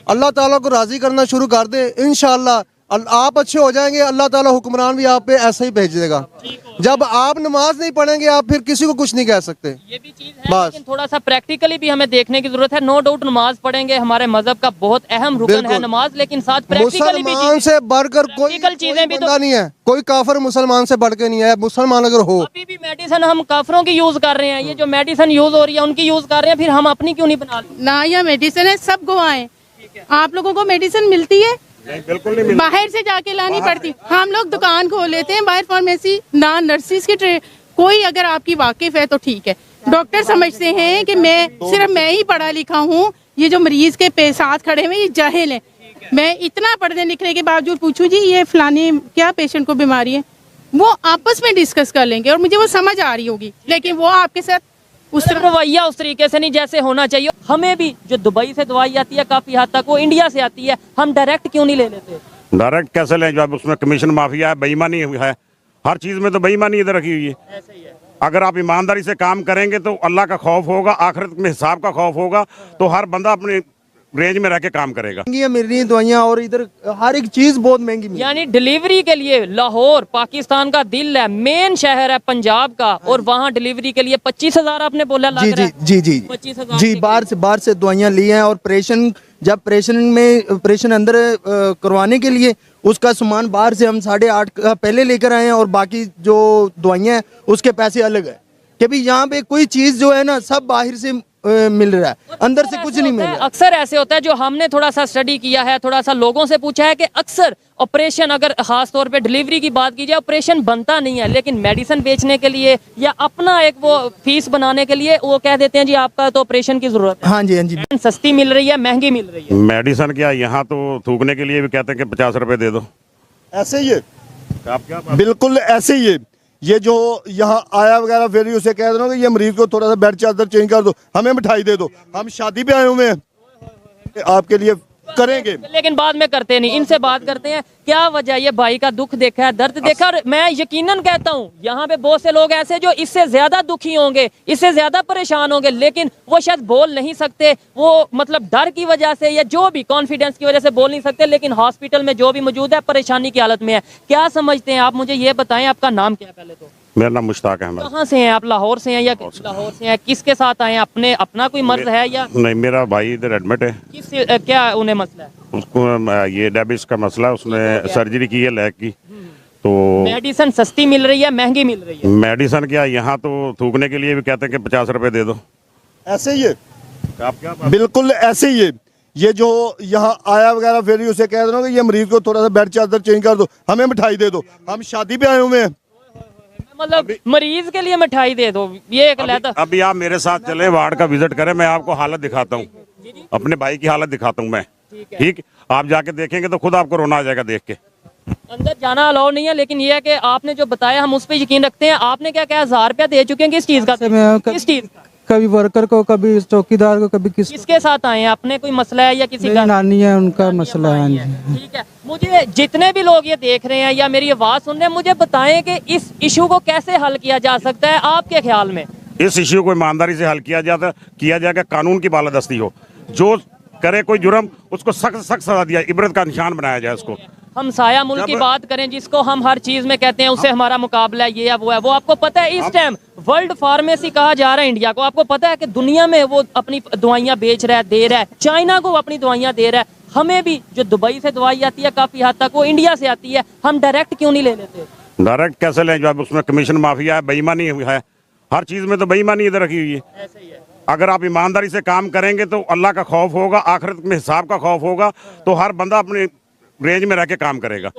اللہ تعالیٰ کو راضی کرنا شروع کر دے, انشاءاللہ آپ اچھے ہو جائیں گے, اللہ تعالیٰ حکمران بھی آپ پہ ایسا ہی بھیج دے گا. جب آپ نماز نہیں پڑھیں گے آپ پھر کسی کو کچھ نہیں کہہ سکتے. یہ بھی چیز ہے لیکن تھوڑا سا پریکٹیکلی بھی ہمیں دیکھنے کی ضرورت ہے. نو ڈاؤٹ نماز پڑھیں گے, ہمارے مذہب کا بہت اہم رکن ہے نماز, لیکن ساتھ پریکٹیکلی بھی مسلمان سے بڑھ کر کوئی بندہ نہیں ہے, کوئی کافر مسلمان سے بڑھ کے نہیں ہے. مسلمان اگر ہو, ابھی بھی میڈیسن ہم کافروں کی یوز کر رہے ہیں, یہ جو میڈیسن یوز ہو رہی ہے ان کی یوز کر رہے ہیں, پھر ہم اپنی کیوں نہیں بنا لیں؟ نہ یہ میڈیسن ہے, سب گواہ ہیں. آپ لوگوں کو میڈیسن ملتی ہے, باہر سے جا کے لانی پڑتی. ہم لوگ دکان کھول لیتے ہیں باہر فارمیسی, نہ نرسز کی کوئی اگر آپ کی واقف ہے تو ٹھیک ہے. ڈاکٹر سمجھتے ہیں کہ صرف میں ہی پڑھا لکھا ہوں, یہ جو مریض کے ساتھ کھڑے ہوئے یہ جاہل ہیں. میں اتنا پڑھنے لکھنے کے باوجود پوچھوں جی یہ فلانی کیا پیشنٹ کو بیماری ہے, وہ آپس میں ڈسکس کر لیں گے اور مجھے وہ سمجھ آ رہی ہوگی, لیکن وہ آپ کے ساتھ اس طرح رویہ اس طریقے سے نہیں جیسے ہونا چاہیے. ہمیں بھی جو دبئی سے دوائی آتی ہے کافی حد تک وہ انڈیا سے آتی ہے, ہم ڈائریکٹ کیوں نہیں لے لیتے؟ ڈائریکٹ کیسے لیں جب اس میں کمیشن مافیا ہے, بے ایمانی ہے, ہر چیز میں تو بے ایمانی ادھر رکھی ہوئی ہے. اگر آپ ایمانداری سے کام کریں گے تو اللہ کا خوف ہوگا, آخرت میں حساب کا خوف ہوگا, تو ہر بندہ اپنے رینج میں رہ کے کام کرے گا. مل رہی ہیں دوائیاں اور ادھر ہر ایک چیز بہت مہنگی مل. یعنی ڈیلیوری کے لیے لاہور پاکستان کا دل ہے, مین شہر ہے پنجاب کا, اور وہاں ڈیلیوری کے لیے 25,000 آپ نے بولا لگ رہا ہے. جی باہر سے دوائیاں لی ہیں, اور جب آپریشن اندر کروانے کے لیے اس کا سامان باہر سے ہم 8.5 پہلے لے کر آئے ہیں, اور باقی جو دوائیاں ہیں اس کے پیسے الگ ہیں. کہ بھی یہاں پہ کوئی چیز جو ہے نا سب باہر سے مل رہا ہے, اندر سے کچھ نہیں مل رہا. اکثر ایسے ہوتا ہے, جو ہم نے تھوڑا سا اسٹڈی کیا ہے, تھوڑا سا لوگوں سے پوچھا ہے, کہ اکثر آپریشن اگر خاص طور پہ ڈیلیوری کی بات کی جائے آپریشن بنتا نہیں ہے, لیکن میڈیسن بیچنے کے لیے یا اپنا ایک وہ فیس بنانے کے لیے وہ کہہ دیتے ہیں جی آپ کا تو آپریشن کی ضرورت ہے. ہاں جی سستی مل رہی ہے, مہنگی مل رہی ہے. میڈیسن کیا یہاں تو تھوکنے کے لیے بھی کہتے ہیں کہ 50 روپے دے دو. ایسے ہی ہے, بالکل ایسے ہی ہے. یہ جو یہاں آیا وغیرہ پھر اسے کہہ دو کہ یہ مریض کو تھوڑا سا بیڈ چادر چینج کر دو, ہمیں مٹھائی دے دو, ہم شادی پہ آئے ہوئے ہیں آپ کے لیے کریں گے, لیکن بعد میں کرتے نہیں. ان سے بات کرتے ہیں کیا وجہ, یہ بھائی کا دکھ دیکھا ہے, درد دیکھا, اور میں یقیناً کہتا ہوں یہاں پہ بہت سے لوگ ایسے جو اس سے زیادہ دکھی ہوں گے, اس سے زیادہ پریشان ہوں گے, لیکن وہ شاید بول نہیں سکتے, وہ مطلب ڈر کی وجہ سے یا جو بھی کانفیڈنس کی وجہ سے بول نہیں سکتے, لیکن ہاسپٹل میں جو بھی موجود ہے پریشانی کی حالت میں ہے. کیا سمجھتے ہیں آپ, مجھے یہ بتائیں آپ کا نام کیا ہے پہلے تو؟ میرا نام مشتاق احمد. کہاں سے ہیں آپ, لاہور سے ہیں یا لاہور سے ہیں؟ کس کے ساتھ آئے ہیں, اپنا کوئی مرض ہے یا نہیں؟ میرا بھائی ادھر ایڈمٹ ہے. کیا انہیں مسئلہ ہے؟ اس کو یہ ڈائبٹیز کا مسئلہ, اس نے سرجری کی ہے لیگ کی. تو میڈیسن سستی مل رہی ہے, مہنگی مل رہی ہے؟ میڈیسن کیا یہاں تو تھوکنے کے لیے بھی کہتے ہیں کہ 50 روپے دے دو. ایسے ہی ہے, بالکل ایسے ہی ہے. یہ جو یہاں آیا وغیرہ پھر اسے کہہ دو کہ یہ مریض کو تھوڑا سا بیڈ چادر چینج کر دو, ہمیں مٹھائی دے دو, ہم شادی پہ آئے ہوئے ہیں. مطلب مریض کے لیے مٹھائی دے دو, یہ ایک لہتا. ابھی آپ میرے ساتھ چلیں وارڈ کا وزٹ کریں, میں آپ کو حالت دکھاتا ہوں, اپنے بھائی کی حالت دکھاتا ہوں میں. ٹھیک, آپ جا کے دیکھیں گے تو خود آپ کو رونا آ جائے گا دیکھ کے. اندر جانا الاؤ نہیں ہے, لیکن یہ ہے کہ آپ نے جو بتایا ہم اس پہ یقین رکھتے ہیں. آپ نے کیا کہا 1000 روپیہ دے چکے ہیں, کس چیز کا, کس چیز کا؟ کبھی ورکر کو, کبھی چوکیدار کو, کبھی کس کے ساتھ آئے ہیں, اپنے کوئی مسئلہ ہے یا کسی کا؟ نانی ہے, ان کا مسئلہ ہے. ٹھیک ہے, مجھے جتنے بھی لوگ یہ دیکھ رہے ہیں یا میری آواز سن رہے ہیں, مجھے بتائیں کہ اس ایشو کو کیسے حل کیا جا سکتا ہے آپ کے خیال میں؟ اس ایشو کو ایمانداری سے حل کیا جائے گا, قانون کی بالادستی ہو, جو کرے کوئی جرم اس کو سخت سزا دیا, عبرت کا نشان بنایا جائے اس کو. ہم سایہ ملک کی بات کریں جس کو ہم ہر چیز میں کہتے ہیں اس سے ہمارا مقابلہ ہے, یہ ہے وہ ہے, وہ آپ کو پتہ ہے اس ٹائم ورلڈ فارمیسی کہا جا رہا ہے انڈیا کو. آپ کو پتہ ہے کہ دنیا میں وہ اپنی دوائیاں بیچ رہا ہے, دے رہا ہے, چائنا کو اپنی دوائیاں دے رہا ہے. ہمیں بھی جو دبئی سے دوائی آتی ہے کافی حد تک وہ انڈیا سے آتی ہے, ہم ڈائریکٹ کیوں نہیں لے لیتے؟ ڈائریکٹ کیسے لیں جب اس میں کمیشن مافیا ہے, بے ایمانی ہے, ہر چیز میں تو بے ایمانی ادھر رکھی ہوئی ہے. اگر آپ ایمانداری سے کام کریں گے تو اللہ کا خوف ہوگا, آخرت میں حساب کا خوف ہوگا, تو ہر بندہ اپنے رینج میں رہ کے کام کرے گا.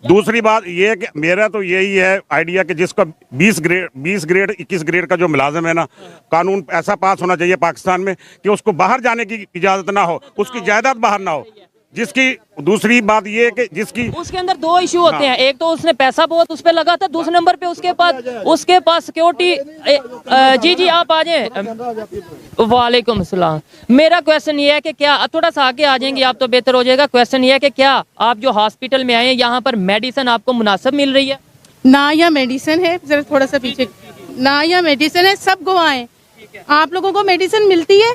دوسری بات یہ کہ میرا تو یہی ہے آئیڈیا کہ جس کا 20 گریڈ 21 گریڈ کا جو ملازم ہے نا, قانون ایسا پاس ہونا چاہیے پاکستان میں کہ اس کو باہر جانے کی اجازت نہ ہو, اس کی جائیداد باہر نہ ہو. جس کی دوسری بات یہ کہ جس کی اس کے اندر 2 ایشو ہوتے ہیں, ایک تو اس نے پیسہ بہت اس پہ لگا تھا, دوسرے نمبر پہ اس کے پاس سیکیورٹی. جی آپ آ جائیں. وعلیکم السلام. میرا کویسچن یہ ہے کہ کیا تھوڑا سا آگے آ جائیں گے آپ تو بہتر ہو جائے گا. کویسچن یہ ہے کہ کیا آپ جو ہاسپٹل میں آئے ہیں یہاں پر میڈیسن آپ کو مناسب مل رہی ہے؟ نہ یہ میڈیسن ہے, ذرا تھوڑا سا پیچھے, نہ یہ میڈیسن ہے, سب گواہ ہیں. آپ لوگوں کو میڈیسن ملتی ہے,